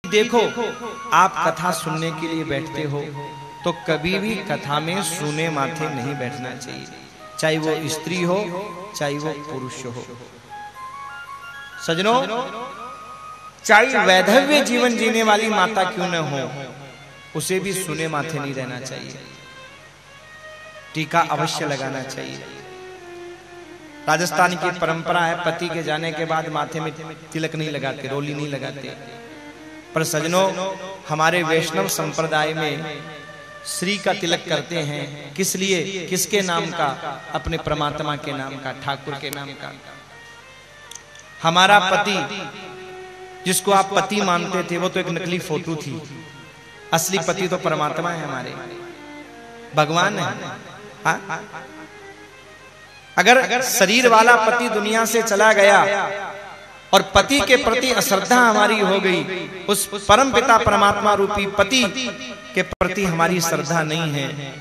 देखो, आप कथा सुनने के लिए बैठते हो तो कभी भी कथा में सूने माथे नहीं बैठना चाहिए, चाहे वो स्त्री हो चाहे वो पुरुष हो। सजनों, चाहे वैधव्य जीवन जीने वाली माता क्यों न हो, उसे भी सूने माथे नहीं रहना चाहिए, टीका अवश्य लगाना चाहिए। राजस्थान की परंपरा है, पति के जाने के बाद माथे में तिलक नहीं लगाते, रोली नहीं लगाते। पर सजनों, हमारे वैष्णव संप्रदाय में श्री का तिलक करते हैं। किस लिए? किसके नाम का? अपने परमात्मा के नाम का, ठाकुर के नाम का। हमारा पति, जिसको आप पति मानते थे, वो तो एक नकली फोटो थी। असली पति तो परमात्मा है, हमारे भगवान है। हाँ? अगर शरीर वाला पति दुनिया से चला गया और पति के प्रति अश्रद्धा हमारी हो गई, उस परम पिता परमात्मा रूपी पति के प्रति हमारी श्रद्धा नहीं है,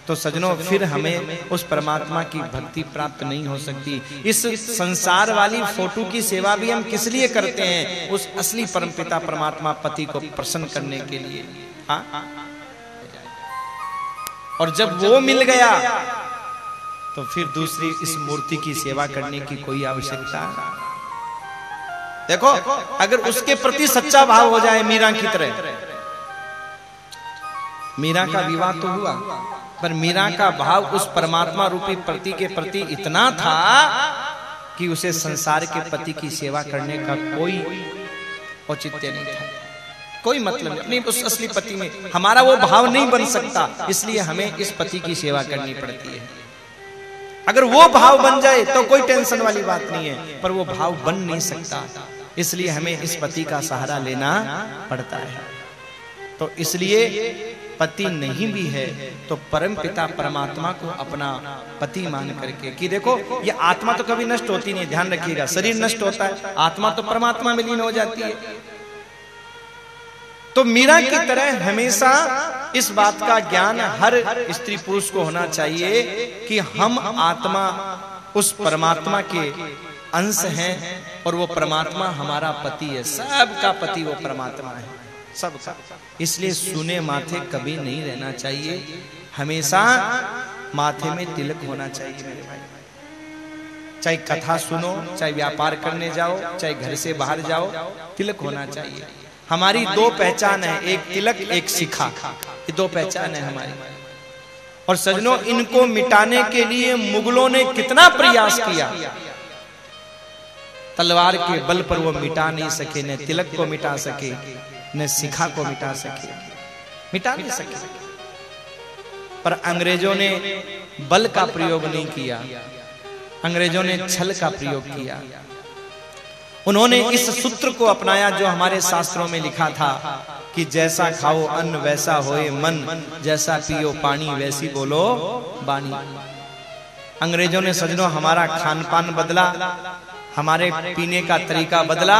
तो सजनों फिर हमें उस परमात्मा की भक्ति प्राप्त नहीं हो सकती। इस संसार वाली फोटो की सेवा भी हम किस लिए करते हैं? उस असली परम पिता परमात्मा पति को प्रसन्न करने के लिए। हाँ? और जब वो मिल गया तो फिर दूसरी इस मूर्ति की सेवा करने की कोई आवश्यकता। देखो, अगर उसके प्रति सच्चा भाव हो जाए, मीरा की तरह। मीरा का विवाह तो हुआ, पर मीरा का भाव उस परमात्मा रूपी पति के प्रति इतना था कि उसे संसार के पति की सेवा करने का कोई औचित्य नहीं था, कोई मतलब नहीं। अपनी उस असली पति में हमारा वो भाव नहीं बन सकता, इसलिए हमें इस पति की सेवा करनी पड़ती है। अगर वो भाव बन जाए तो कोई टेंशन वाली बात नहीं है, पर वो भाव बन नहीं सकता, इसलिए हमें इस पति का सहारा लेना पड़ता है। तो इसलिए पति नहीं भी है तो परम पिता परमात्मा को अपना पति मान करके, कि देखो ये आत्मा तो कभी नष्ट होती नहीं है, ध्यान रखिएगा। शरीर नष्ट होता है, आत्मा तो परमात्मा में लीन हो जाती है। तो मीरा की तरह हमेशा इस बात का ज्ञान हर स्त्री पुरुष को होना चाहिए कि हम आत्मा उस परमात्मा के अंश हैं और वो परमात्मा हमारा पति है। सबका पति वो परमात्मा है, सबका। इसलिए सूने माथे कभी नहीं रहना चाहिए, हमेशा माथे में तिलक होना चाहिए मेरे भाई। चाहे कथा सुनो, चाहे व्यापार करने जाओ, चाहे घर से बाहर जाओ, तिलक होना चाहिए। हमारी दो पहचान है, एक तिलक एक शिखा, ये दो पहचान है हमारी। और सजनों, इनको मिटाने के लिए मुगलों ने कितना प्रयास किया, तलवार के बल पर वो मिटा नहीं सके, न तिलक को मिटा सके, न शिखा को मिटा सके, मिटा नहीं सके। पर अंग्रेजों ने बल का प्रयोग नहीं किया, अंग्रेजों ने छल का प्रयोग किया। उन्होंने इस सूत्र को अपनाया जो हमारे शास्त्रों में लिखा था कि जैसा खाओ अन्न वैसा होए मन, जैसा पियो पानी वैसी बोलो बानी। अंग्रेजों ने सजनों हमारा खान पान बदला, हमारे पीने का तरीका बदला,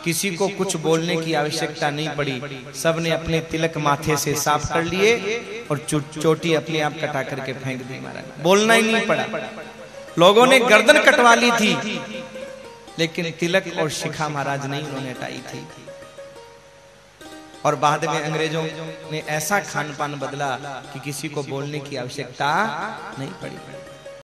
किसी को कुछ बोलने की आवश्यकता नहीं पड़ी। सबने अपने तिलक माथे से साफ कर लिए और चोटी अपने आप कटा करके फेंक दी। महाराज बोलना ही नहीं पड़ा। लोगों ने गर्दन कटवा ली थी, लेकिन तिलक और शिखा महाराज नहीं उन्होंने हटाई थी। और बाद में अंग्रेजों ने ऐसा खान पान बदला कि किसी को बोलने की आवश्यकता नहीं पड़ी।